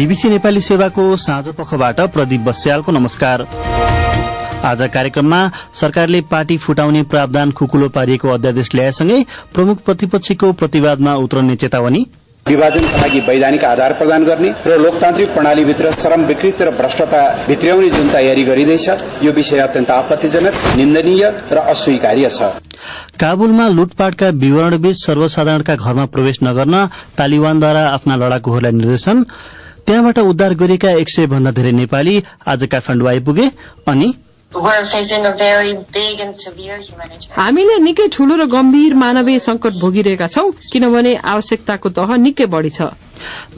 BBC Nepali सेवाको साँझपखबाट प्रदीप बस्यालको नमस्कार। आज कार्यक्रममा सरकारले पार्टी फुटाउने प्रावधान खुकुलो पारिएको अध्यादेश ल्याएसँगै प्रमुख प्रतिपक्षीको प्रतिवादमा उत्रने चेतावनी, विभाजनका लागि वैधानिक आधार प्रदान गर्ने र लोकतान्त्रिक प्रणालीभित्र चरम विकृति र भ्रष्टता भित्र्याउने जुन तयारी गरिँदैछ यो विषय अत्यन्त आपत्तिजनक, निन्दनीय र अस्वीकार्य छ। काबुलमा लुटपाटका विवरणबीच सर्वसाधारणका घरमा प्रवेश नगर्न तालिबानद्वारा आफ्ना लडाकुहरूलाई निर्देशन। त्यहाँबाट उद्धार गरिएका 100 भन्दा धेरै नेपाली आज काठमाडौँ आइपुगे। अनि हामीले निकै ठूलो र गम्भीर मानवीय संकट भोगिरहेका छौं, किनभने आवश्यकताको तह निकै बढ़ी छ।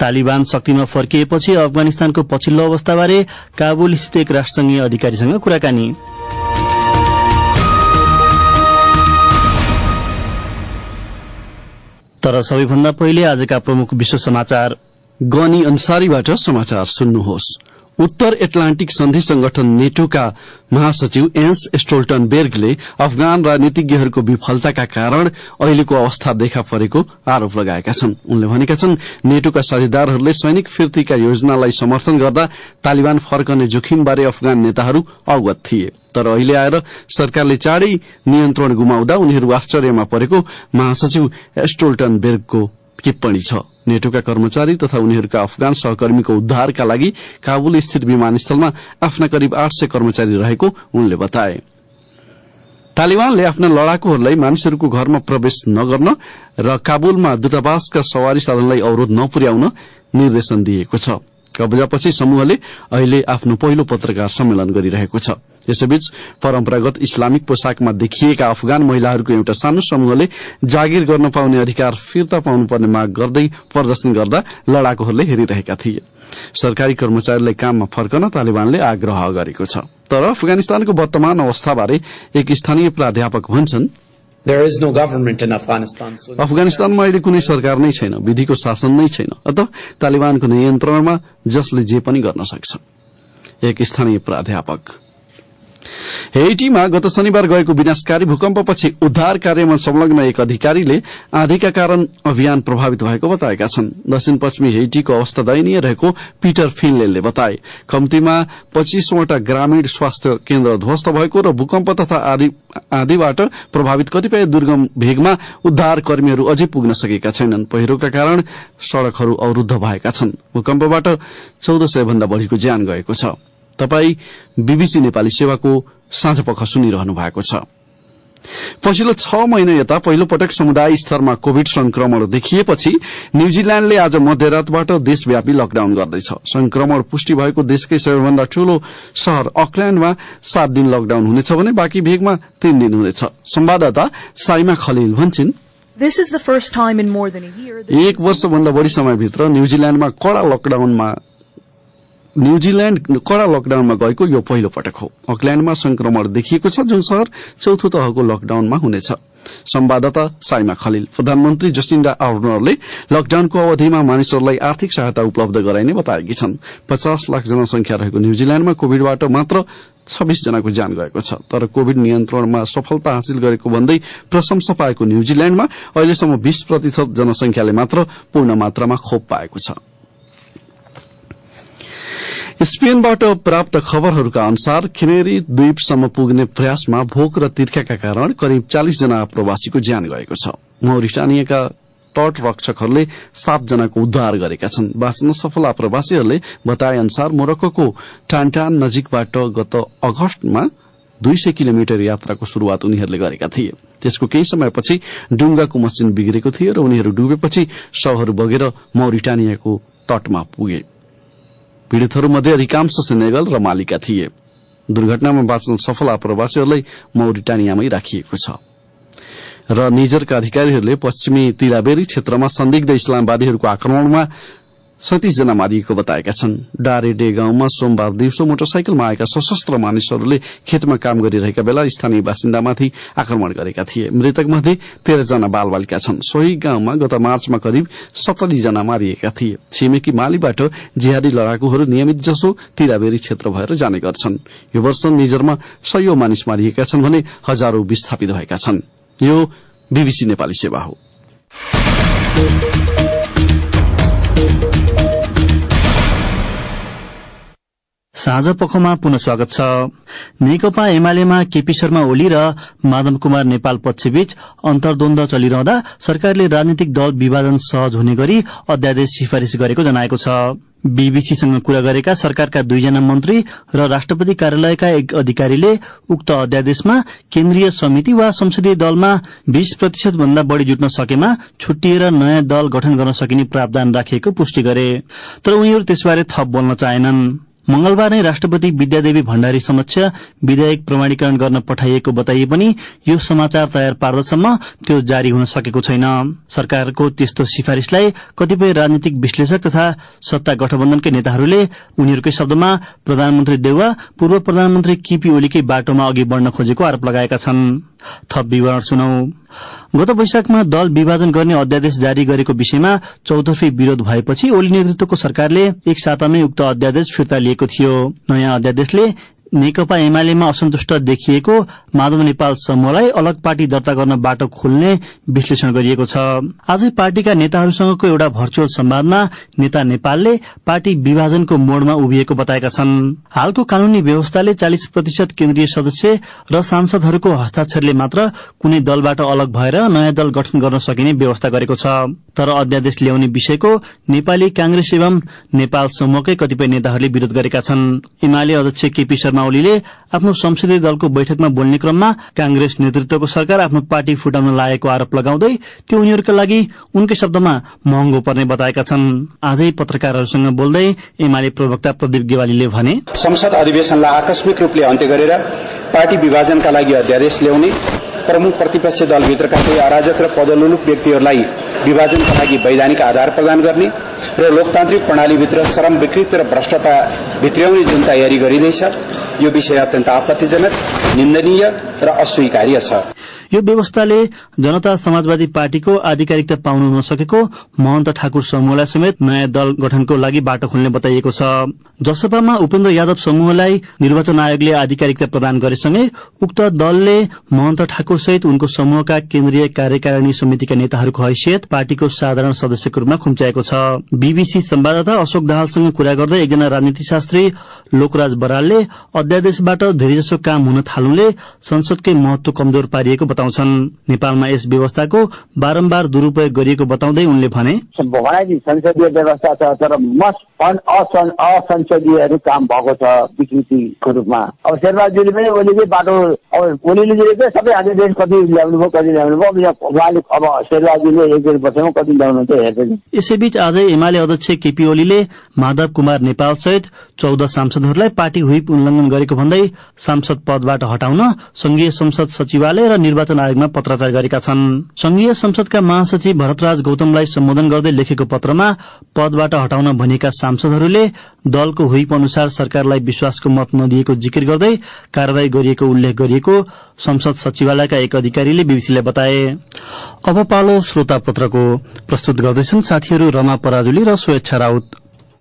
तालिबान शक्तिमा फर्किएपछि अफगानिस्तानको पछिल्लो अवस्थाबारे काबुल स्थित एक राष्ट्रसंघीय अधिकारीसँग कुराकानी। तर सबैभन्दा पहिले आजका प्रमुख विश्व समाचार। गनी अन्सारीबाट समाचार सुन्नुहोस्। उत्तर एटलान्टिक सन्धि संगठन नेटोका महासचिव एन्स स्टोल्टनबर्गले अफगान राजनीतिज्ञहरूको विफलताका कारण अहिलेको अवस्था देखा परेको आरोप लगाएका छन्। उनले भनेका छन् नेटोका साझेदारहरूले सैनिक फिर्तीका योजनालाई समर्थन गर्दा तालिबान फर्कने जोखिमबारे अफगान नेताहरू अवगत थिए, तर अहिले आएर सरकारले चाँडै नियन्त्रण गुमाउँदा उनीहरू आश्चर्यमा परेको महासचिव स्टोल्टनबर्गको टिप्पणी छ। नेटोका कर्मचारी तथा उनीहरूका अफगान सहकर्मीको उद्धारका लागि काबुल स्थित विमानस्थलमा आफ्ना करिब 800 कर्मचारी रहेको उनले बताए। तालिबानले आफ्ना लडाकुहरूलाई मानिसहरूको घरमा प्रवेश नगर्न र काबुलमा दूतावासका सवारी साधनलाई अवरोध नपुर्याउन निर्देशन दिएको छ। कब्जापछि समूहले अहिले आफ्नो पहिलो पत्रकार सम्मेलन गरिरहेको छ। यसैबीच परम्परागत इस्लामिक पोसाकमा देखिएका अफगान महिलाहरूको एउटा सानो समूहले जागिर गर्न पाउने अधिकार फिर्ता पाउनुपर्ने माग गर्दै प्रदर्शन गर्दा लडाकुहरूले हेरिरहेका थिए। सरकारी कर्मचारीलाई काममा फर्कन तालिबानले आग्रह गरेको छ। तर अफगानिस्तानको वर्तमान अवस्थाबारे एक स्थानीय प्राध्यापक भन्छन्, अफगानिस्तानमा अहिले कुनै सरकार नै छैन, विधिको शासन नै छैन, अत तालिबानको नियन्त्रणमा जसले जे पनि गर्न सक्छ। एक स्थानीय प्राध्यापक। हेइटीमा गत शनिबार गएको विनाशकारी भूकम्पपछि उद्धार कार्यमा संलग्न एक अधिकारीले आँधीका कारण अभियान प्रभावित भएको बताएका छन्। दक्षिण पश्चिमी हेइटीको अवस्था दयनीय रहेको पीटर फिनलेले बताए। कम्तीमा 25वटा ग्रामीण स्वास्थ्य केन्द्र ध्वस्त भएको र भूकम्प तथा आँधीबाट प्रभावित कतिपय दुर्गम भेगमा उद्धार कर्मीहरू अझै पुग्न सकेका छैनन्। पहिरोका कारण सड़कहरू अवरूद्ध भएका छन्। भूकम्पबाट 1400 भन्दा बढ़ीको ज्यान गएको छ। तपाई बीबीसी नेपाली सेवाको साँझपख सुनिरहनु भएको छ। पछिल्लो 6 महिना यता पहिलो पटक समुदाय स्तरमा कोविड संक्रमण देखिएपछि न्यूजील्याण्डले आज मध्यरातबाट देशव्यापी लकडाउन गर्दैछ। संक्रमण पुष्टि भएको देशकै सबैभन्दा ठूलो शहर अकल्याण्डमा 7 दिन लकडाउन हुनेछ भने बाँकी भेगमा 3 दिन हुनेछ। संवाददाता साइमा खलिल भन्छन्, एक वर्षभन्दा बढ़ी समयभित्र न्यूजील्याण्ड कड़ा लकडाउनमा गएको यो पहिलो पटक हो। अकल्याण्डमा संक्रमण देखिएको छ, जुन शहर चौथो तहको लकडाउनमा हुनेछ। संवाददाता साइमा खलिल। प्रधानमन्त्री जस्टिन्डा आर्नरले लकडाउनको अवधिमा मानिसहरूलाई आर्थिक सहायता उपलब्ध गराइने बताएकी छन्। 50 लाख जनसंख्या रहेको न्यूजील्याण्डमा कोविडबाट मात्र 26 जनाको ज्यान गएको छ। तर कोविड नियन्त्रणमा सफलता हासिल गरेको भन्दै प्रशंसा पाएको न्यूजील्याण्डमा अहिलेसम्म 20% जनसंख्याले मात्र पूर्ण मात्रामा खोप पाएको छ। स्पेनबाट प्राप्त खबरहरूका अनुसार खिनेरी द्वीपसम्म पुग्ने प्रयासमा भोक र तिर्खाका कारण करिब 40 जना प्रवासीको ज्यान गएको छ। मौरिटानियाका तट रक्षकहरूले 7 जनाको उद्धार गरेका छन्। बाँच्न सफल प्रवासीहरूले बताए अनुसार मोरक्कोको टान्टान नजिकबाट गत अगस्तमा 200 किलोमिटर यात्राको शुरूआत उनीहरूले गरेका थिए। त्यसको केही समयपछि डुंगाको मसिन बिग्रेको थियो र उनीहरू डुबेपछि शवहरू बगेर मौरिटानियाको तटमा पुगे। पीड़ितहरूमध्ये अधिकांश सेनेगल र मालीका थिए। दुर्घटनामा बाँच्न सफल प्रवासीहरूलाई मौरिटानियामै राखिएको छ। र निजरका अधिकारीहरूले पश्चिमी तिलाबेरी क्षेत्रमा संदिग्ध इस्लामवादीहरूको आक्रमणमा 37 जना मारिएको बताएका छन्। डारेडे गाउँमा सोमबार दिउँसो मोटरसाइकलमा आएका सशस्त्र मानिसहरूले खेतमा काम गरिरहेका बेला स्थानीय बासिन्दामाथि आक्रमण गरेका थिए। मृतकमध्ये 13 जना बालबालिका छन्। सोही गाउँमा गत मार्चमा करिब 70 जना मारिएका थिए। छिमेकी मालीबाट जिहादी लडाकुहरू नियमित जसो तिलाबेरी क्षेत्र भएर जाने गर्छन्। यो वर्ष निजरमा 100 मानिस मारिएका छन् भने हजारौं विस्थापित भएका छन्। यो बीबीसी नेपाली सेवा हो। साँझ पखमा पुनः स्वागत छ। नेकपा एमालेमा केपी शर्मा ओली र माधव कुमार नेपाल पक्षबीच अन्तर्द्वन्द चलिरहँदा सरकारले राजनीतिक दल विभाजन सहज हुने गरी अध्यादेश सिफारिश गरेको जनाएको छ। बीबीसीसँग कुरा गरेका सरकारका 2 जना मन्त्री र राष्ट्रपति कार्यालयका एक अधिकारीले उक्त अध्यादेशमा केन्द्रीय समिति वा संसदीय दलमा 20% भन्दा बढ़ी जुट्न सकेमा छुट्टिएर नयाँ दल गठन गर्न सकिने प्रावधान राखिएको पुष्टि गरे, तर उनीहरू त्यसबारे थप बोल्न चाहेनन्। मंगलबार नै राष्ट्रपति विद्यादेवी भण्डारी समक्ष विधेयक प्रमाणीकरण गर्न पठाइएको बताइए पनि यो समाचार तयार पार्दासम्म त्यो जारी हुन सकेको छैन। सरकारको त्यस्तो सिफारिशलाई कतिपय राजनीतिक विश्लेषक तथा सत्ता गठबन्धनकै नेताहरूले उनीहरूकै शब्दमा प्रधानमन्त्री देउवा पूर्व प्रधानमन्त्री केपी ओलीकै बाटोमा अघि बढ़न खोजेको आरोप लगाएका छन्। थप विवरण सुनौ। गत वैशाखमा दल विभाजन गर्ने अध्यादेश जारी गरेको विषयमा चौतर्फी विरोध भएपछि ओली नेतृत्वको सरकारले एक सातामै उक्त अध्यादेश फिर्ता लिएको थियो। नयाँ अध्यादेशले नेकपा एमालेमा असन्तुष्ट देखिएको माधव नेपाल समूहलाई अलग पार्टी दर्ता गर्न बाटो खोल्ने विश्लेषण गरिएको छ। आजै पार्टीका नेताहरूसँगको एउटा भर्चुअल संवादमा नेता नेपालले पार्टी विभाजनको मोडमा उभिएको बताएका छन्। हालको कानूनी व्यवस्थाले 40% केन्द्रीय सदस्य र सांसदहरूको हस्ताक्षरले मात्र कुनै दलबाट अलग भएर नयाँ दल गठन गर्न सकिने व्यवस्था गरेको छ। तर अध्यादेश ल्याउने विषयको नेपाली कांग्रेस एवं नेपाल समूहकै कतिपय नेताहरूले विरोध गरेका छन्। एमाले अध्यक्ष केपी शर्मा ओलीले आफ्नो संसदीय दलको बैठकमा बोल्ने क्रममा कांग्रेस नेतृत्वको सरकार आफ्नो पार्टी फुटाउन लागेको आरोप लगाउँदै त्यो उनीहरूका लागि उनकै शब्दमा महँगो पर्ने बताएका छन्। आजै पत्रकारहरूसँग बोल्दै एमाले प्रवक्ता प्रदीप गेवालीले भने, संसद अधिवेशनलाई आकस्मिक रूपले अन्त्य गरेर पार्टी विभाजनका लागि अध्यादेश ल्याउने, प्रमुख प्रतिपक्ष दलभित्रका केही अराजक र पदोन्मुख व्यक्तिहरूलाई विभाजनका लागि वैधानिक आधार प्रदान गर्ने र लोकतान्त्रिक प्रणालीभित्र चरम विकृति र भ्रष्टता भित्र्याउने जुन तयारी गरिँदैछ यो विषय अत्यन्त आपत्तिजनक, निन्दनीय र अस्वीकार्य छ। यो व्यवस्थाले जनता समाजवादी पार्टीको आधिकारिकता पाउन नसकेको महन्त ठाकुर समूहलाई समेत नयाँ दल गठनको लागि बाटो खोल्ने बताइएको छ। जसपामा उपेन्द्र यादव समूहलाई निर्वाचन आयोगले आधिकारिकता प्रदान गरेसँगै उक्त दलले महन्त ठाकुर सहित उनको समूहका केन्द्रीय कार्यकारिणी समितिका नेताहरूको हैसियत पार्टीको साधारण सदस्यको रूपमा खुम्चाएको छ। बीबीसी संवाददाता अशोक दाहालसँग कुरा गर्दै एकजना राजनीतिशास्त्री लोकराज बरालले अध्यादेशबाट धेरैजसो काम हुन थाल्नुले संसदकै महत्व कमजोर पारिएको बताउँछन्। नेपालमा यस व्यवस्थाको बारम्बार दुरूपयोग गरिएको बताउँदै उनले भने, संसदीय व्यवस्था छ तर असंसदीयहरू काम भएको छ विकृतिको रूपमा। अब शेरबहादुरले पनि ओलीकै बाटो, ओलीले सबै अध्यादेश कति ल्याउनु भयो कति ल्याउनु भयो, उहाँले अब शेरबहादुरले 1.5 वर्षमा कति ल्याउनु चाहिँ हेर्छ। यसैबीच आजै एमाले अध्यक्ष केपी ओलीले माधव कुमार नेपाल सहित 14 सांसदहरूलाई पार्टी व्हिप उल्लंघन गरेको भन्दै सांसद पदबाट हटाउन संघीय संसद सचिवालय र निर्वाचन आयोगमा पत्राचार गरेका छन्। संघीय संसदका महासचिव भरतराज गौतमलाई सम्बोधन गर्दै लेखेको पत्रमा पदबाट हटाउन भनेका सांसदहरूले दलको व्हिप अनुसार सरकारलाई विश्वासको मत नदिएको जिकिर गर्दै कार्यवाही गरिएको उल्लेख गरिएको संसद सचिवालयका एक अधिकारीले बीबीसीलाई बताए। अब पालो श्रोता पत्रको प्रस्तुत गर्दैछन् साथीहरू रमा पराजुली र स्वेच्छा राउत।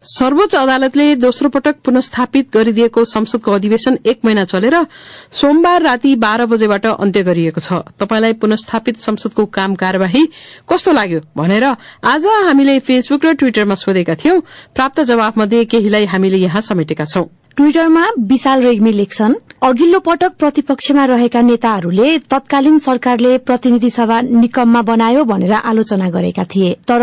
सर्वोच्च अदालतले दोस्रो पटक पुनस्थापित गरिदिएको संसदको अधिवेशन 1 महिना चलेर सोमबार राति 12 बजेबाट अन्त्य गरिएको छ। तपाईलाई पुनस्थापित संसदको काम कार्यवाही कस्तो लाग्यो भनेर आज हामीले फेसबुक र ट्विटरमा सोधेका थियौं। प्राप्त जवाफमध्ये केहीलाई हामीले यहाँ समेटेका छौं। ट्विटरमा विशाल रेग्मी लेख्छन्, अघिल्लो पटक प्रतिपक्षमा रहेका नेताहरूले तत्कालीन सरकारले प्रतिनिधि सभा निकममा बनायो भनेर आलोचना गरेका थिए, तर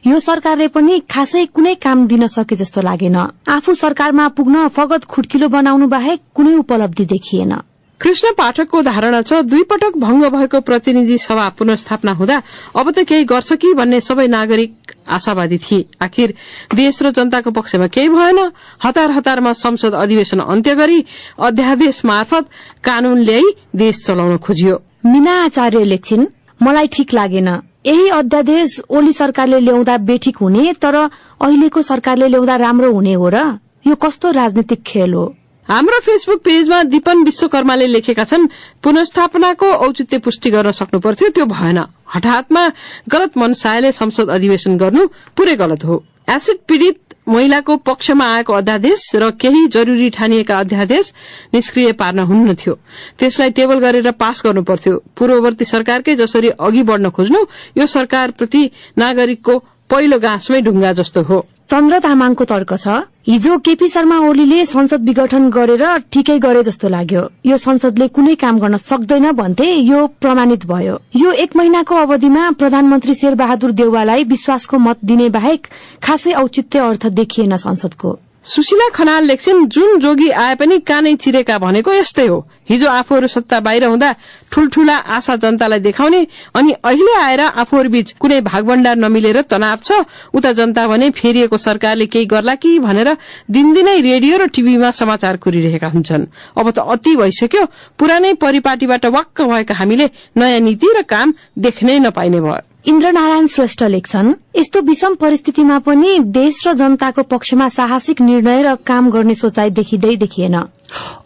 यो सरकारले पनि खासै कुनै काम दिन सके जस्तो लागेन। आफू सरकारमा पुग्न फगत खुड्किलो बनाउनु बाहेक कुनै उपलब्धि देखिएन। कृष्ण पाठकको धारणा छ 2 पटक भंग भएको प्रतिनिधि सभा पुनस्थापना हुँदा अब त केही गर्छ कि भन्ने सबै नागरिक आशावादी थिए। आखिर देश र जनताको पक्षमा केही भएन। हतार हतारमा संसद अधिवेशन अन्त्य गरी अध्यादेश मार्फत कानून ल्याई देश चलाउन खोजियो। मीना आचार्य लेख्छिन्, मलाई ठीक लागेन। यही अध्यादेश ओली सरकारले ल्याउँदा बेठिक हुने, तर अहिलेको सरकारले ल्याउँदा राम्रो हुने हो र? यो कस्तो राजनीतिक खेल हो? हाम्रो फेसबुक पेजमा दीपन विश्वकर्माले लेखेका छन्, पुनस्थापनाको औचित्य पुष्टि गर्न सक्नु पर्थ्यो, त्यो भएन। हठातमा गलत मनसायले संसद अधिवेशन गर्नु पुरै गलत हो। एसिड पीड़ित महिलाको पक्षमा आएको अध्यादेश र केही जरूरी ठानिएका अध्यादेश निष्क्रिय पार्न हुन्न थियो, त्यसलाई टेबल गरेर पास गर्नु पर्थ्यो। पूर्ववर्ती सरकारकै जसरी अघि बढ़न खोज्नु यो सरकारप्रति नागरिकको पहिलो गाँसमै ढुङ्गा जस्तो हो। चन्द्र तामाङको तर्क छ, हिजो केपी शर्मा ओलीले संसद विघटन गरेर ठिकै गरे जस्तो लाग्यो। यो संसदले कुनै काम गर्न सक्दैन भन्थे यो प्रमाणित भयो। यो 1 महिनाको अवधिमा प्रधानमन्त्री शेरबहादुर देउवालाई विश्वासको मत दिने बाहेक खासै औचित्य अर्थ देखिएन संसदको। सुशीला खनाल लेख्छिन्, जुन जोगी आए पनि कानै चिरेका भनेको यस्तै हो। हिजो आफूहरू सत्ता बाहिर हुँदा ठूलठूला आशा जनतालाई देखाउने, अनि अहिले आएर आफूहरूबीच कुनै भागभण्डार नमिलेर तनाव छ। उता जनता भने फेरिएको सरकारले केही गर्ला कि भनेर दिनदिनै रेडियो र टिभीमा समाचार कुरिरहेका हुन्छन्। अब त अति भइसक्यो। पुरानै परिपाटीबाट वाक्क भएका हामीले नयाँ नीति र काम देख्नै नपाइने भयो। इन्द्रनारायण श्रेष्ठ लेख्छन्, यस्तो विषम परिस्थितिमा पनि देश र जनताको पक्षमा साहसिक निर्णय र काम गर्ने सोचाइ देखिएन।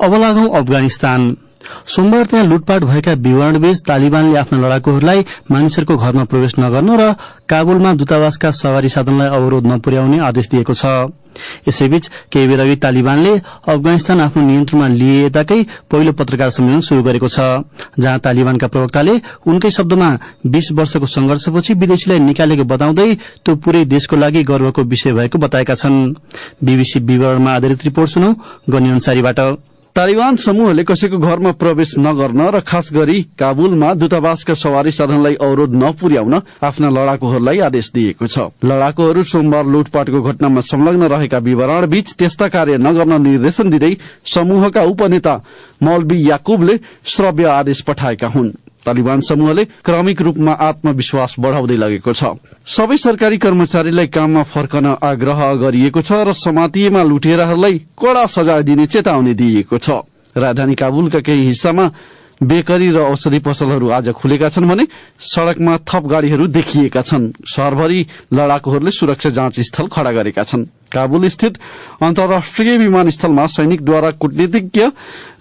अब लागौं अफगानिस्तान। सोमबार त्यहाँ लुटपाट भएका विवरणबीच तालिबानले आफ्ना लडाकुहरूलाई मानिसहरूको घरमा प्रवेश नगर्न र काबुलमा दूतावासका सवारी साधनलाई अवरोध नपुर्याउने आदेश दिएको छ। यसैबीच केही बेर अघि तालिबानले अफगानिस्तान आफ्नो नियन्त्रणमा लिए यताकै पहिलो पत्रकार सम्मेलन शुरू गरेको छ, जहाँ तालिबानका प्रवक्ताले उनकै शब्दमा 20 वर्षको संघर्षपछि विदेशीलाई निकालेको बताउँदै त्यो पूरै देशको लागि गर्वको विषय भएको बताएका छन्। बीबीसी विवरणमा आधारित रिपोर्ट सुनौ गनी अन्सारीबाट। तालिबान समूहले कसैको घरमा प्रवेश नगर्न र खास गरी काबुलमा दूतावासका सवारी साधनलाई अवरोध नपुर्याउन आफ्ना लडाकुहरूलाई आदेश दिएको छ। लडाकुहरू सोमबार लुटपाटको घटनामा संलग्न रहेका विवरण बीच त्यस्ता कार्य नगर्न निर्देशन दिँदै समूहका उपनेता मौलवी याकुबले श्रव्य आदेश पठाएका हुन्। तालिबान समूहले क्रमिक रूपमा आत्मविश्वास बढ़ाउँदै लगेको छ। सबै सरकारी कर्मचारीलाई काममा फर्कन आग्रह गरिएको छ र समातिएमा लुटेराहरूलाई कड़ा सजाय दिने चेतावनी दिएको छ। राजधानी काबुलका केही हिस्सामा बेकरी र औषधि पसलहरू आज खुलेका छन् भने सड़कमा थप गाड़ीहरू देखिएका छन्। शहरभरि लडाकुहरूले सुरक्षा जाँच स्थल खड़ा गरेका छन्। काबुल स्थित अन्तर्राष्ट्रिय विमानस्थलमा सैनिकद्वारा कूटनीतिज्ञ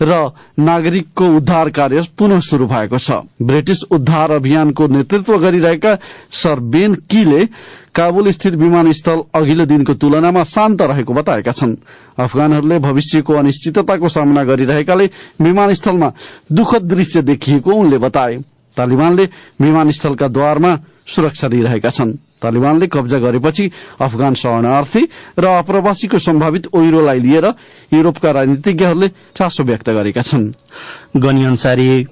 र नागरिकको उद्धार कार्य पुनः शुरू भएको छ। ब्रिटिश उद्धार अभियानको नेतृत्व गरिरहेका सर बेन कीले काबुल स्थित विमानस्थल अघिल्लो दिनको तुलनामा शान्त रहेको बताएका छन्। अफगानहरूले भविष्यको अनिश्चितताको सामना गरिरहेकाले विमानस्थलमा दुखद दृश्य देखिएको उनले बताए। तालिबानले विमानस्थलका द्वारमा सुरक्षा दिइरहेका छन्। तालिबानले कब्जा गरेपछि अफगान शरणार्थी र अप्रवासीको सम्भावित ओहिरोलाई लिएर युरोपका राजनीतिज्ञहरूले चासो व्यक्त गरेका छन्। गनी अन्सारी।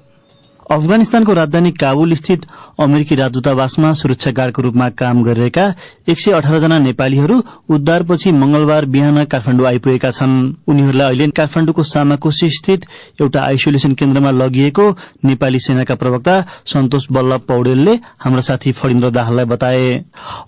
अफगानिस्तानको राजधानी काबुल स्थित अमेरिकी राजदूतावासमा सुरक्षा गार्डको रूपमा काम गरिरहेका 118 जना नेपालीहरू उद्धारपछि मंगलबार बिहान काठमाडौँ आइपुगेका छन्। उनीहरूलाई अहिले काठमाडौँको सामाकोशी स्थित एउटा आइसोलेसन केन्द्रमा लगिएको नेपाली सेनाका प्रवक्ता सन्तोष बल्लभ पौडेलले हाम्रो साथी फणिन्द्र दाहाललाई बताए।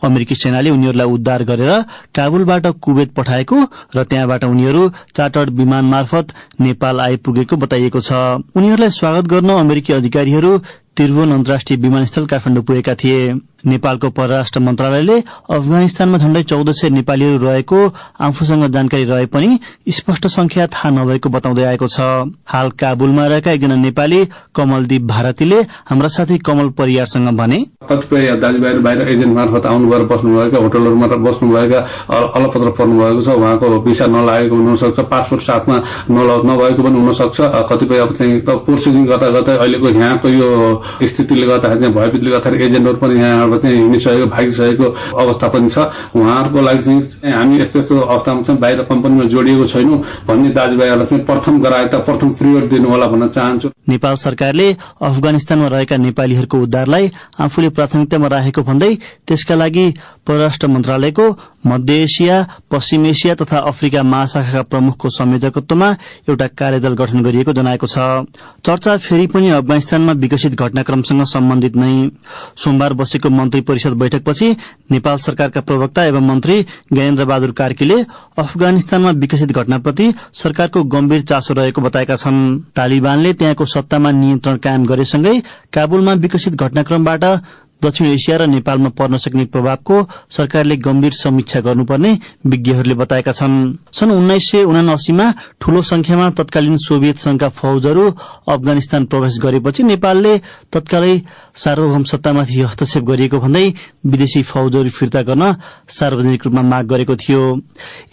अमेरिकी सेनाले उनीहरूलाई उद्धार गरेर काबुलबाट कुवेत पठाएको र त्यहाँबाट उनीहरू चार्टर्ड विमान मार्फत नेपाल आइपुगेको बताइएको छ। उनीहरूलाई स्वागत गर्न अमेरिकी अधिकारीहरू त्रिभुवन अन्तर्राष्ट्रिय विमानस्थल काठमाडौँ पुगेका थिए। नेपालको परराष्ट्र मन्त्रालयले अफगानिस्तानमा झण्डै 1400 नेपालीहरू रहेको आफूसँग जानकारी रहे पनि स्पष्ट संख्या थाहा नभएको बताउँदै आएको छ। हाल काबुलमा रहेका एकजना नेपाली कमलदीप भारतीले हाम्रा साथी कमल परियारसँग भने, कतिपय दाजुभाइहरू बाहिर एजेन्ट मार्फत आउनु भएर बस्नुभएका, होटलहरूमा बस्नुभएका, अलपत्र पर्नुभएको छ, उहाँको भिसा नलागेको हुनसक्छ, पासपोर्ट साथमा नभएको पनि हुनसक्छ। कतिपय अब चाहिँ प्रोसेसिङ गर्दा गर्दै अहिलेको यहाँको यो स्थितिले गर्दाखेरि भयभीतले गर्दाखेरि एजेन्टहरू पनि यहाँ हिँडिसकेको भागिसकेको अवस्था पनि छ। उहाँहरूको लागि चाहिँ हामी यस्तो यस्तो अवस्थामा चाहिँ बाहिर कम्पनीमा जोडिएको छैनौं भन्ने दाजुभाइहरूलाई चाहिँ प्रथम गराएता प्रथम प्रियोरिटी दिनु होला भन्न चाहन्छु। नेपाल सरकारले अफगानिस्तानमा रहेका नेपालीहरूको उद्धारलाई आफूले प्राथमिकतामा राखेको भन्दै त्यसका लागि परराष्ट्र मन्त्रालयको मध्य एशिया, पश्चिम एशिया तथा अफ्रिका महाशाखाका प्रमुखको संयोजकत्वमा एउटा कार्यदल गठन गरिएको जनाएको छ। चर्चा फेरि पनि अफगानिस्तानमा विकसित घटनाक्रमसँग सम्बन्धित नै। सोमबार बसेको मन्त्री परिषद बैठकपछि नेपाल सरकारका प्रवक्ता एवं मन्त्री ज्ञानेन्द्र बहादुर कार्कीले अफगानिस्तानमा विकसित घटनाप्रति सरकारको गम्भीर चासो रहेको बताएका छन्। तालिबानले त्यहाँको सत्तामा नियन्त्रण कायम गरेसँगै काबुलमा विकसित घटनाक्रमबाट दक्षिण एशिया र नेपालमा पर्न सक्ने प्रभावको सरकारले गम्भीर समीक्षा गर्नुपर्ने विज्ञहरूले बताएका छन्। सन् 1979 मा ठूलो संख्यामा तत्कालीन सोभियत संघका फौजहरू अफगानिस्तान प्रवेश गरेपछि नेपालले तत्कालै सार्वभौम सत्तामाथि हस्तक्षेप गरिएको भन्दै विदेशी फौजहरू फिर्ता गर्न सार्वजनिक रूपमा माग गरेको थियो।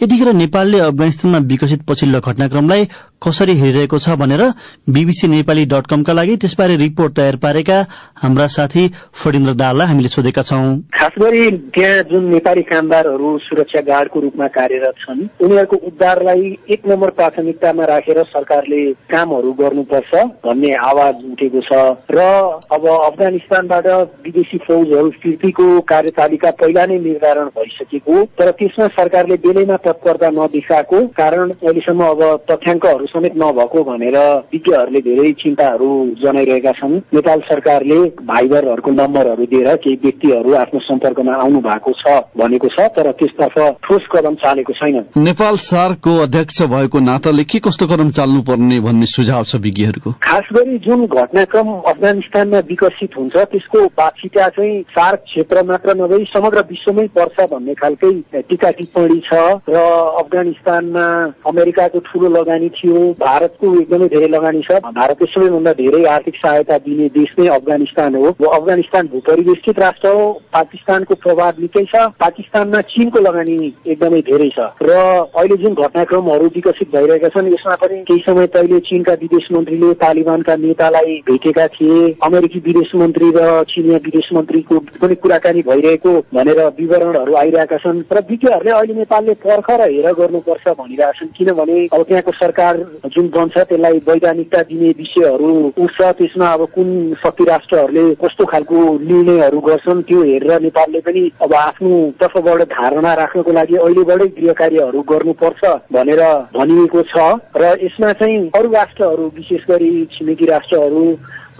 यतिखेर नेपालले अफगानिस्तानमा विकसित पछिल्लो घटनाक्रमलाई कसरी हेरिरहेको छ भनेर bbcnepali.com का लागि त्यसबारे रिपोर्ट तयार पारेका हाम्रा साथी फणिन्द्र दाहाललाई हामीले सोधेका छौं। खास गरी त्यहाँ जुन नेपाली कामदारहरू सुरक्षा गार्डको रूपमा कार्यरत छन् उनीहरूको उद्धारलाई 1 नम्बर प्राथमिकतामा राखेर सरकारले कामहरू गर्नुपर्छ भन्ने आवाज उठेको छ र अब अफगानिस्तानबाट विदेशी फौजहरू फिर्तीको कार्यतालिका पहिला नै निर्धारण भइसकेको तर त्यसमा सरकारले बेलैमा तत्परता नदेखाएको कारण अहिलेसम्म अब तथ्याङ्कहरू समेत नभएको भनेर विज्ञहरूले धेरै चिन्ताहरू जनाइरहेका छन्। नेपाल सरकारले भाइबरहरूको नम्बरहरू दिएर केही व्यक्तिहरू आफ्नो सम्पर्कमा आउनु भएको छ भनेको छ तर त्यसतर्फ ठोस कदम चालेको छैन। नेपाल सार्कको अध्यक्ष भएको नाताले के कस्तो कदम चाल्नुपर्ने भन्ने सुझाव छ विज्ञहरूको? खास गरी जुन घटनाक्रम अफगानिस्तानमा विकसित हुन्छ त्यसको बाछिटा चाहिँ सार्क क्षेत्र मात्र नभई समग्र विश्वमै पर्छ भन्ने खालकै टीका टिप्पणी छ र अफगानिस्तानमा अमेरिकाको ठूलो लगानी थियो, भारतको एकदमै धेरै लगानी छ। भारतले सबैभन्दा धेरै आर्थिक सहायता दिने देश नै अफगानिस्तान हो। अफगानिस्तान भूपरिवेष्टित राष्ट्र हो, पाकिस्तानको प्रभाव निकै छ, पाकिस्तानमा चीनको लगानी एकदमै धेरै छ र अहिले जुन घटनाक्रमहरू विकसित भइरहेका छन् यसमा पनि केही समय पहिले चीनका विदेश मन्त्रीले तालिबानका नेतालाई भेटेका थिए, अमेरिकी विदेश मन्त्री र चिनिया विदेश मन्त्रीको पनि कुराकानी भइरहेको भनेर विवरणहरू आइरहेका छन् र विज्ञहरूले अहिले नेपालले पर्ख र हेर गर्नुपर्छ भनिरहेका छन् किनभने अब त्यहाँको सरकार जुन बन्छ त्यसलाई वैधानिकता दिने विषयहरू उठ्छ, त्यसमा अब कुन शक्ति राष्ट्रहरूले कस्तो खालको निर्णयहरू गर्छन् त्यो हेरेर नेपालले पनि अब आफ्नो तर्फबाट धारणा राख्नको लागि अहिलेबाटै गृह कार्यहरू गर्नुपर्छ भनेर भनिएको छ र यसमा चाहिँ अरू राष्ट्रहरू विशेष गरी छिमेकी राष्ट्रहरू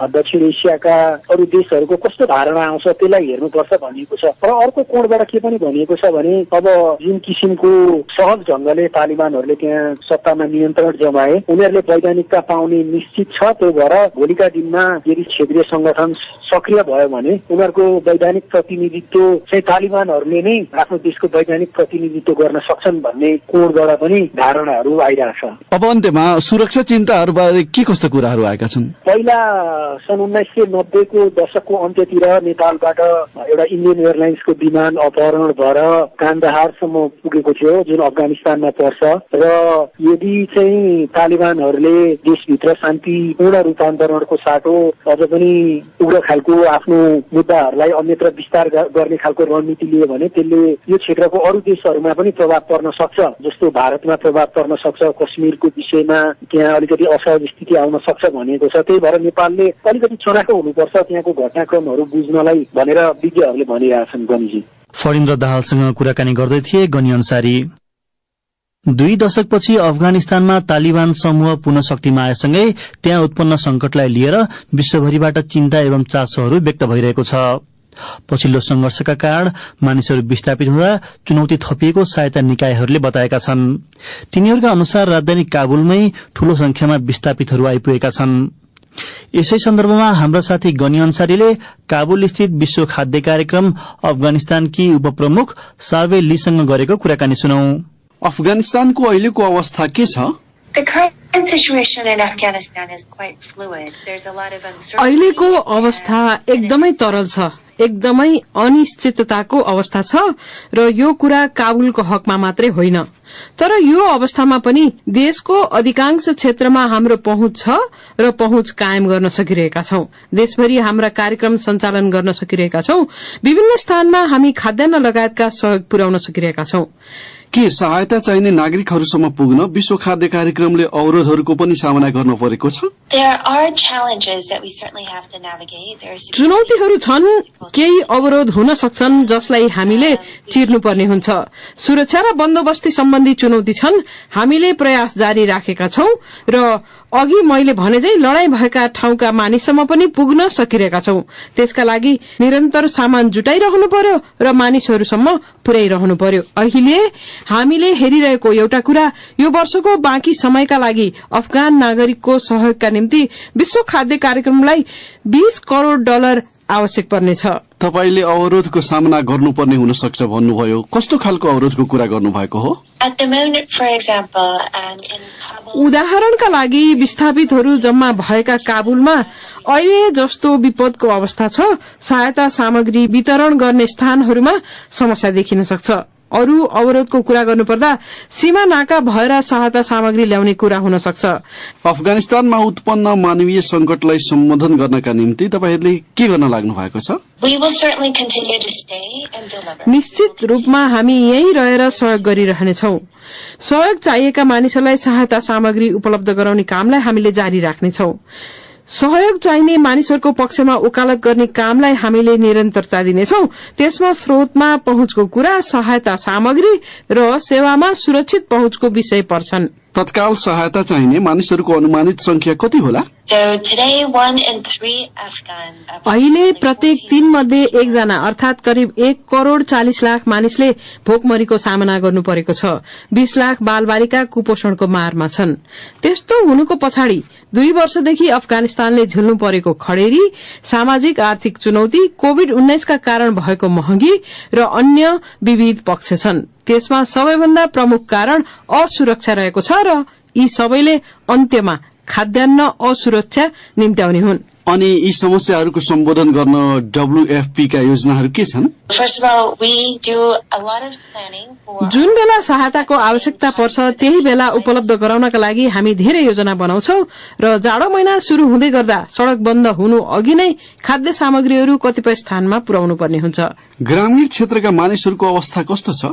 दक्षिण एसियाका अरू देशहरूको कस्तो धारणा आउँछ त्यसलाई हेर्नुपर्छ भनिएको छ र अर्को कोणबाट के पनि भनिएको छ भने अब जुन किसिमको सहज ढंगले तालिबानहरूले त्यहाँ सत्तामा नियन्त्रण जमाए उनीहरूले वैधानिकता पाउने निश्चित छ। त्यो भएर भोलिका दिनमा यदि क्षेत्रीय संगठन सक्रिय भयो भने उनीहरूको वैधानिक प्रतिनिधित्व चाहिँ तालिबानहरूले नै आफ्नो देशको वैधानिक प्रतिनिधित्व गर्न सक्छन् भन्ने कोणबाट पनि धारणाहरू आइरहेछ। अब अन्त्यमा सुरक्षा चिन्ताहरूबारे के कस्तो कुराहरू आएका छन्? पहिला सन् 1990 को दशकको अन्त्यतिर नेपालबाट एउटा इन्डियन एयरलाइन्सको विमान अपहरण भएर कान्दाहारसम्म पुगेको थियो जुन अफगानिस्तानमा पर्छ र यदि चाहिँ तालिबानहरूले देशभित्र शान्तिपूर्ण रूपान्तरणको साटो अझ पनि उग्र खालको आफ्नो मुद्दाहरूलाई अन्यत्र विस्तार गर्ने खालको रणनीति लियो भने त्यसले यो क्षेत्रको अरू देशहरूमा पनि प्रभाव पर्न सक्छ, जस्तो भारतमा प्रभाव पर्न सक्छ, कश्मीरको विषयमा त्यहाँ अलिकति असहज स्थिति आउन सक्छ भनिएको छ। त्यही भएर नेपालले अलिकति चनाखो हुनुपर्छ त्यहाँको घटनाक्रमहरू बुझ्नलाई भनेर विज्ञहरूले भनिरहेछन्। गनीजी फणिन्द्र दाहालसँग कुराकानी गर्दै थिए गनी अन्सारी। 2 दशकपछि अफगानिस्तानमा तालिबान समूह पुनः शक्तिमा आएसँगै त्यहाँ उत्पन्न संकटलाई लिएर विश्वभरिबाट चिन्ता एवं चासोहरू व्यक्त भइरहेको छ। पछिल्लो संघर्षका कारण मानिसहरू विस्थापित हुँदा चुनौती थपिएको सहायता निकायहरूले बताएका छन्। तिनीहरूका अनुसार राजधानी काबुलमै ठूलो संख्यामा विस्थापितहरू आइपुगेका छन्। यसै सन्दर्भमा हाम्रा साथी गनी अन्सारीले काबुल स्थित विश्व खाद्य कार्यक्रम अफगानिस्तानकी उपप्रमुख सार्वे लीसँग गरेको कुराकानी सुनौ। अफगानिस्तानको अहिलेको अवस्था के छ? अहिलेको अवस्था एकदमै तरल छ, एकदमै अनिश्चितताको अवस्था छ र यो कुरा काबुलको हकमा मात्रै होइन तर यो अवस्थामा पनि देशको अधिकांश क्षेत्रमा हाम्रो पहुँच छ र पहुँच कायम गर्न सकिरहेका छौं। देशभरि हाम्रा कार्यक्रम सञ्चालन गर्न सकिरहेका छौं। विभिन्न स्थानमा हामी खाद्यान्न लगायतका सहयोग पुर्याउन सकिरहेका छौं। के सहायता चाहिने नागरिकहरूसम्म पुग्न विश्व खाद्य कार्यक्रमले अवरोधहरूको पनि सामना गर्न परेको छ? चुनौतीहरू छन्, केही अवरोध हुन सक्छन् जसलाई हामीले चिर्नुपर्ने हुन्छ। सुरक्षा र बन्दोबस्ती सम्बन्धी चुनौती छन्, हामीले प्रयास जारी राखेका छौं र अघि मैले भने झै लडाई भएका ठाउँका मानिससम्म पनि पुग्न सकिरहेका छौं। त्यसका लागि निरन्तर सामान जुटाइरहनु पर्यो र मानिसहरूसम्म पुर्याइरहनु पर्यो। अहिले हामीले हेरिरहेको एउटा कुरा यो वर्षको बाँकी समयका लागि अफगान नागरिकको सहयोगका निम्ति विश्व खाद्य कार्यक्रमलाई $20 करोड़ आवश्यक पर्नेछ। तपाईले अवरोधको सामना गर्नुपर्ने हुन सक्छ भन्नुभयो, कस्तो खालको अवरोधको कुरा गर्नुभएको हो? उदाहरणका लागि विस्थापितहरू जम्मा भएका काबुलमा अहिले जस्तो विपदको अवस्था छ, सहायता सामग्री वितरण गर्ने स्थानहरूमा समस्या देखिन सक्छ। अरू अवरोधको कुरा गर्नुपर्दा सीमा नाका भएर सहायता सामग्री ल्याउने कुरा हुन सक्छ। अफगानिस्तानमा उत्पन्न मानवीय संकटलाई सम्बोधन गर्नका निम्ति तपाईहरूले के गर्न लाग्नु भएको छ? निश्चित रूपमा हामी यही रहेर सहयोग गरिरहनेछौं। सहयोग चाहिएका मानिसहरूलाई सहायता सामग्री उपलब्ध गराउने कामलाई हामीले जारी राख्नेछौं। सहयोग चाहिने मानिसहरूको पक्षमा वकालत गर्ने कामलाई हामीले निरन्तरता दिनेछौं। त्यसमा स्रोतमा पहुँचको कुरा, सहायता सामग्री र सेवामा सुरक्षित पहुँचको विषय पर्छन्। तत्काल सहायता चाहिने मानिसहरूको अनुमानित संख्या कति होला? अहिले प्रत्येक 3 मध्ये 1 जना अर्थात करिब 1,40,00,000 मानिसले भोकमरीको सामना गर्नु परेको छ। 20 लाख बालबालिका कुपोषणको मारमा छन्। त्यस्तो हुनुको पछाडि 2 वर्षदेखि अफगानिस्तानले झेल्नु परेको खडेरी, सामाजिक आर्थिक चुनौती, कोविड-19 का कारण भएको महँगी र अन्य विविध पक्ष छन्। त्यसमा सबैभन्दा प्रमुख कारण असुरक्षा रहेको छ र यी सबैले अन्त्यमा खाद्यान्न असुरक्षा निम्त्याउने हुन्। अनि यी समस्याहरूको सम्बोधन गर्न WFP का योजनाहरू के छन्? जुन बेला सहायताको आवश्यकता पर्छ त्यही बेला उपलब्ध गराउनका लागि हामी धेरै योजना बनाउँछौं र जाडो महिना शुरू हुँदै गर्दा सड़क बन्द हुनु अघि नै खाद्य सामग्रीहरू कतिपय स्थानमा पुर्याउनु पर्ने हुन्छ। ग्रामीण क्षेत्रका मानिसहरूको अवस्था कस्तो छ?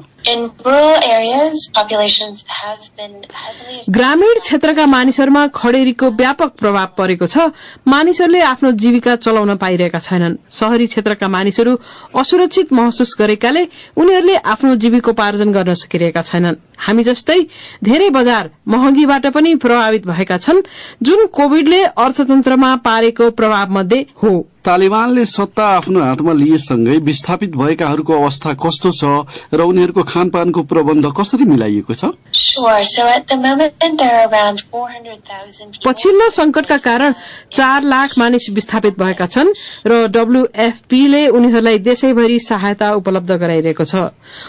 ग्रामीण क्षेत्रका मानिसहरूमा खडेरीको व्यापक प्रभाव परेको छ। मानिसहरूले आफ्नो जीविका चलाउन पाइरहेका छैनन्। शहरी क्षेत्रका मानिसहरू असुरक्षित महसुस गरेकाले उनीहरूले आफ्नो जीविकोपार्जन गर्न सकिरहेका छैनन्। हामी जस्तै धेरै बजार महँगीबाट पनि प्रभावित भएका छन्, जुन कोविडले अर्थतन्त्रमा पारेको प्रभाव मध्ये हो। तालिबानले सत्ता आफ्नो हातमा लिएसँगै विस्थापित भएकाहरूको अवस्था कस्तो छ र उनीहरूको खानपानको प्रबन्ध कसरी मिलाइएको छ? पछिल्लो संकटका कारण 4 लाख मानिस विस्थापित भएका छन् र WFP ले उनीहरूलाई देशैभरि सहायता उपलब्ध गराइरहेको छ।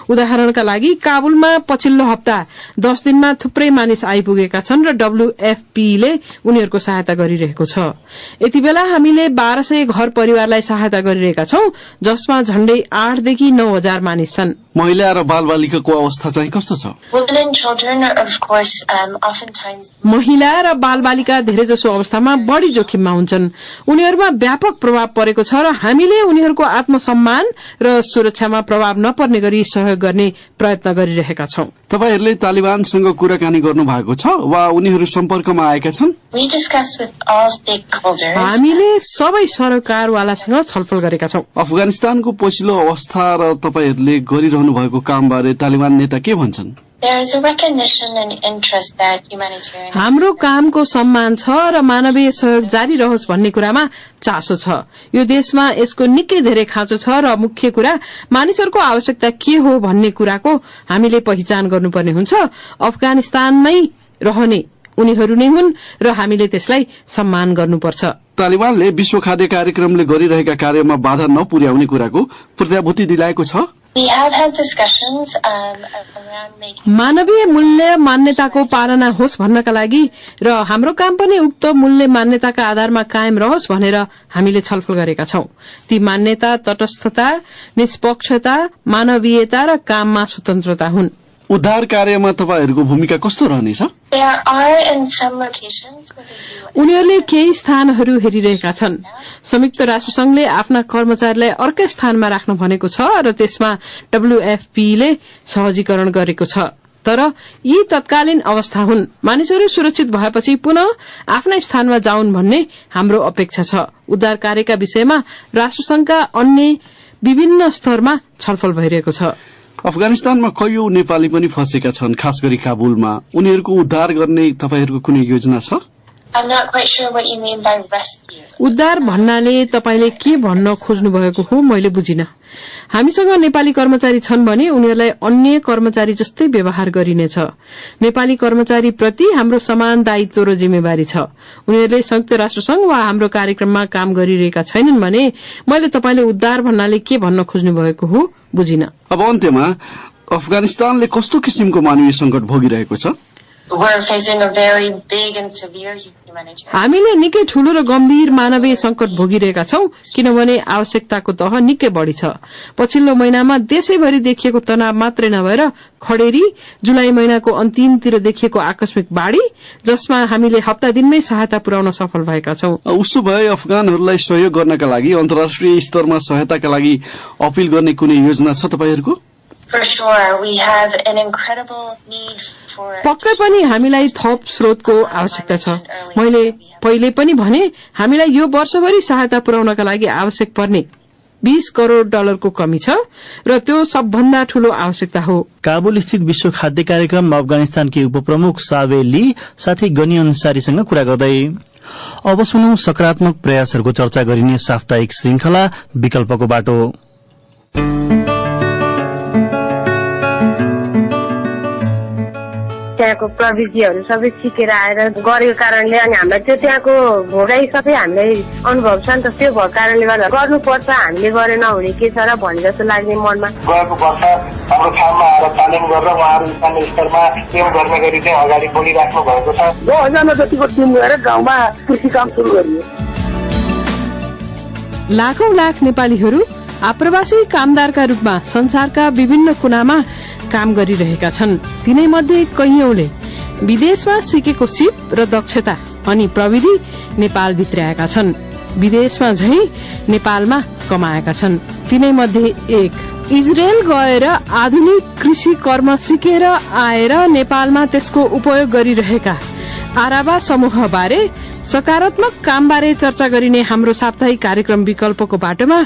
उदाहरणका लागि काबुलमा पछिल्लो हप्ता 10 दिनमा थुप्रै मानिस आइपुगेका छन् र WFP ले उनीहरूको सहायता गरिरहेको छ। यति बेला हामीले 1200 घर परिवारलाई सहायता गरिरहेका छौं, जसमा झण्डै 8 देखि 9 हजार मानिस छन्। महिला र बालबालिकाको अवस्था चाहिँ कस्तो छ? महिला र बालबालिका धेरैजसो अवस्थामा बढ़ी जोखिममा हुन्छन्। उनीहरूमा व्यापक प्रभाव परेको छ र हामीले उनीहरूको आत्मसम्मान र सुरक्षामा प्रभाव नपर्ने गरी सहयोग गर्ने प्रयत्न गरिरहेका छौं। तपाईहरूले तालिबानसँग कुराकानी गर्नु भएको छ वा उनीहरू सम्पर्कमा आएका छन्? हामीले सबै सरकारवालासँग छलफल गरेका छौं। अफगानिस्तानको पछिल्लो अवस्था र तपाईहरूले गरिरहनु भएको कामबारे तालिबान नेता के भन्छन्? हाम्रो कामको सम्मान छ र मानवीय सहयोग जारी रहोस् भन्ने कुरामा चासो छ। यो देशमा यसको निकै धेरै खाँचो छ र मुख्य कुरा मानिसहरूको आवश्यकता के हो भन्ने कुराको हामीले पहिचान गर्नुपर्ने हुन्छ। अफगानिस्तानमै रहने उनीहरू नै हुन् र हामीले त्यसलाई सम्मान गर्नुपर्छ। तालिबानले विश्व खाद्य कार्यक्रमले गरिरहेका कार्यमा बाधा नपुर्याउने कुराको प्रत्याभूति दिलाएको छ। मानवीय मूल्य मान्यताको पालना होस् भन्नका लागि र हाम्रो काम पनि उक्त मूल्य मान्यताका आधारमा कायम रहोस् भनेर हामीले छलफल गरेका छौं। ती मान्यता तटस्थता, निष्पक्षता, मानवीयता र काममा स्वतन्त्रता हुन्। उद्धार कार्यमा तपाईहरूको भूमिका कस्तो रहनेछ? उनीहरूले केही स्थानहरू हेरिरहेका छन्। संयुक्त राष्ट्र संघले आफ्ना कर्मचारीलाई अर्कै स्थानमा राख्न भनेको छ र त्यसमा WFP ले सहजीकरण गरेको छ। तर यी तत्कालीन अवस्था हुन्। मानिसहरू सुरक्षित भएपछि पुनः आफ्नै स्थानमा जाउन् भन्ने हाम्रो अपेक्षा छ। उद्धार कार्यका विषयमा राष्ट्रसंघका अन्य विभिन्न स्तरमा छलफल भइरहेको छ। अफगानिस्तानमा कैयौं नेपाली पनि फँसेका छन्, खास गरी काबुलमा। उनीहरूको उद्धार गर्ने तपाईहरूको कुनै योजना छ? उद्धार भन्नाले तपाईले के भन्न खोज्नु भएको हो मैले बुझिन। हामीसँग नेपाली कर्मचारी छन् भने उनीहरूलाई अन्य कर्मचारी जस्तै व्यवहार गरिनेछ। नेपाली कर्मचारी प्रति हाम्रो समान दायित्व र जिम्मेवारी छ। उनीहरूले संयुक्त राष्ट्र संघ वा हाम्रो कार्यक्रममा काम गरिरहेका छैनन् भने मैले तपाईले उद्धार भन्नाले के भन्न खोज्नु भएको हो बुझिन। अब अन्त्यमा अफगानिस्तानले कस्तो किसिमको मानवीय संकट भोगिरहेको छ? We're facing a very big and severe humanitarian. हामीले निकै ठूलो र गम्भीर मानवीय संकट भोगिरहेका छौं किनभने आवश्यकताको तह निकै बढ़ी छ। पछिल्लो महिनामा देशैभरि देखिएको तनाव मात्रै नभएर खडेरी, जुलाई महिनाको अन्तिमतिर देखिएको आकस्मिक बाढ़ी जसमा हामीले हप्ता दिनमै सहायता पुर्याउन सफल भएका छौं। उसो भए अफगानहरूलाई सहयोग गर्नका लागि अन्तर्राष्ट्रिय स्तरमा सहायताका लागि अपील गर्ने कुनै योजना छ तपाईहरूको? For sure, we have an incredible need for. पक्कै पनि हामीलाई थप स्रोतको आवश्यकता छ। मैले पहिले पनि भने हामीलाई यो वर्षभरि सहायता पुर्याउनका लागि आवश्यक पर्ने $20 करोड़ को कमी छ र त्यो सबभन्दा ठूलो आवश्यकता हो। काबुल स्थित विश्व खाद्य कार्यक्रम अफगानिस्तानकी उपप्रमुख सावे ली साथै गनी अन्सारीसँग कुरा गर्दै। अब सुनौ सकारात्मक प्रयासहरूको चर्चा गरिने साप्ताहिक श्रृंखला विकल्पको बाटो। त्यहाँको प्रविधिहरू सबै सिकेर आएर गरेको कारणले अनि हामीलाई त्यो त्यहाँको भोगाई सबै हामीलाई अनुभव छ नि त, त्यो भएको कारणले गर्दा गर्नुपर्छ, हामीले गरे नहुने के छ र भन्ने जस्तो लाग्ने मनमा। गएको वर्ष हाम्रो ठाउँमा आएर तालिम गरेर उहाँहरू स्थानीय स्तरमा टिम गर्ने गरी चाहिँ अगाडि बढिराख्नु भएको छ। 10,000 जतिको टिम गएर गाउँमा कृषि काम सुरु गरियो। लाखौं लाख नेपालीहरू आप्रवासी कामदारका रूपमा संसारका विभिन्न कुनामा काम गरिरहेका छन्। तिनै मध्ये कैयौंले विदेशमा सिकेको सिप र दक्षता अनि प्रविधि नेपाल भित्राएका छन्। विदेशमा झै नेपालमा कमाएका छन्। तिनै मध्ये एक इजरायल गएर आधुनिक कृषि कर्म सिकेर आएर नेपालमा त्यसको उपयोग गरिरहेका आराबा समूह बारे सकारात्मक कामबारे चर्चा गरिने हाम्रो साप्ताहिक कार्यक्रम विकल्पको बाटोमा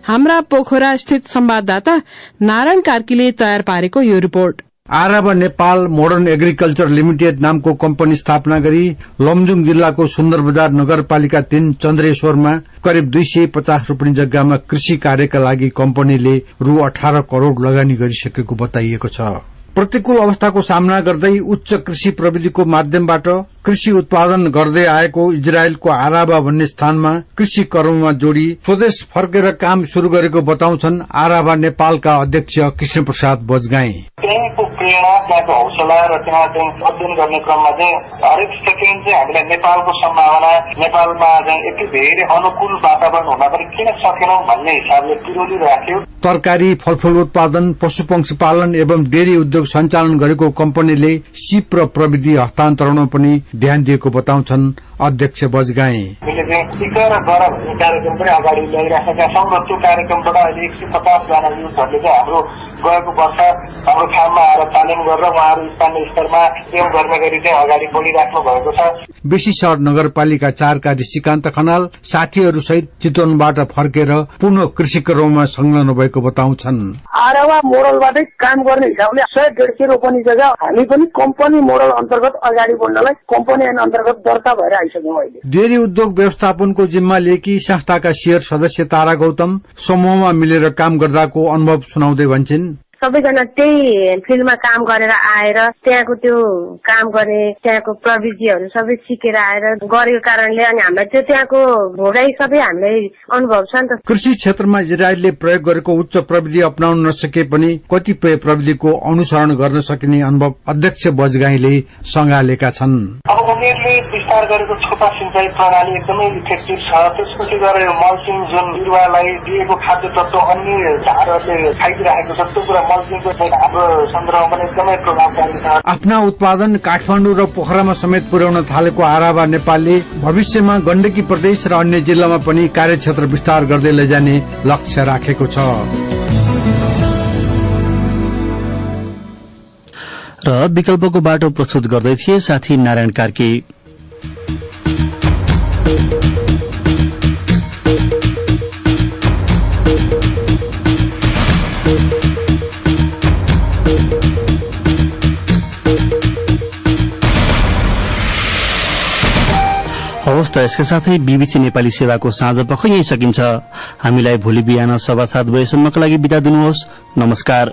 हाम्रा पोखरा स्थित संवाददाता नारायण कार्कीले तयार पारेको यो रिपोर्ट। आराबा नेपाल मोडर्न एग्रिकल्चर लिमिटेड नामको कम्पनी स्थापना गरी लमजुङ जिल्लाको सुन्दर बजार नगरपालिका 3 चन्द्रेश्वरमा करिब 250 रोपनी जग्गामा कृषि कार्यका लागि कम्पनीले रु 18 करोड़ लगानी गरिसकेको बताइएको छ। प्रतिकूल अवस्थाको सामना गर्दै उच्च कृषि प्रविधिको माध्यमबाट कृषि उत्पादन गर्दै आएको इजरायलको आराबा भन्ने स्थानमा कृषि कर्ममा जोडी स्वदेश फर्केर काम शुरू गरेको बताउँछन् आराबा नेपालका अध्यक्ष कृष्ण प्रसाद बजगाई। त्यहाँको प्रेरणा, त्यहाँको हौसला र त्यहाँ चाहिँ अध्ययन गर्ने क्रममा चाहिँ हरेक सेकेन्ड चाहिँ हामीलाई नेपालको सम्भावना, नेपालमा चाहिँ यति धेरै अनुकूल वातावरण हुँदा पनि किन सकेनौं भन्ने हिसाबले पिरोलिराख्यो। तरकारी, फलफूल उत्पादन, पशुपक्षी पालन एवं डेरी उद्योग सञ्चालन गरेको कम्पनीले सिप र प्रविधि हस्तान्तरणमा पनि ध्यान दिएको बताउँछन् अध्यक्ष बजगाई। कार्यक्रम पनि अगाडि ल्याइराखेका छौं र त्यो कार्यक्रमबाट अहिले 150 जना युथहरूले चाहिँ हाम्रो गएको वर्ष हाम्रो ठाउँमा आएर तालिम गरेर उहाँहरू स्थानीय स्तरमा टिम गर्ने गरी चाहिँ अगाडि बढिराख्नु भएको छ। बेसीसर नगरपालिका 4 का ऋषिकान्त खनाल साथीहरू सहित चितवनबाट फर्केर पुनः कृषि कर्ममा संलग्न भएको बताउँछन्। आरावा मोडलबाटै काम गर्ने हिसाबले 100-150 रोपनी जग्गा हामी पनि कम्पनी मोडल अन्तर्गत अगाडि बढ्नलाई कम्पनी ऐन अन्तर्गत दर्ता भएर आइसक्यौं। अहिले डेरी उद्योग व्यवस्थापनको जिम्मा लिएकी संस्थाका शेयर सदस्य तारा गौतम समूहमा मिलेर काम गर्दाको अनुभव सुनाउँदै भन्छन्। सबैजना त्यही फिल्डमा काम गरेर आएर त्यहाँको त्यो काम गर्ने त्यहाँको प्रविधिहरू सबै सिकेर आएर गरेको कारणले अनि हामीलाई त्यो त्यहाँको भोगाई सबै हामीलाई अनुभव छ नि त। कृषि क्षेत्रमा इजरायलले प्रयोग गरेको उच्च प्रविधि अपनाउन नसके पनि कतिपय प्रविधिको अनुसरण गर्न सकिने अनुभव अध्यक्ष बजगाईले सँगालेका छन्। अब उनीहरूले विस्तार गरेको छुपा सिंचाई प्रणाली एकदमै इफेक्टिभ छ। त्यसपछि गएर मल्चिङ जुन बिरुवालाई दिएको खाद्य तत्व अन्य झारहरूले खाइदिरहेको छ त्यो कुरा आफ्ना उत्पादन काठमाडौँ र पोखरामा समेत पुर्याउन थालेको आराबा नेपालले भविष्यमा गण्डकी प्रदेश र अन्य जिल्लामा पनि कार्यक्षेत्र विस्तार गर्दै लैजाने लक्ष्य राखेको छ। र विकल्पको बाटो प्रस्तुत गर्दै थिए साथी नारायण कार्की। हवस् त यसका साथै बीबीसी नेपाली सेवाको साँझ पख यही सकिन्छ। हामीलाई भोलि बिहान 7:15 बजेसम्मका लागि बिदा दिनुहोस्। नमस्कार।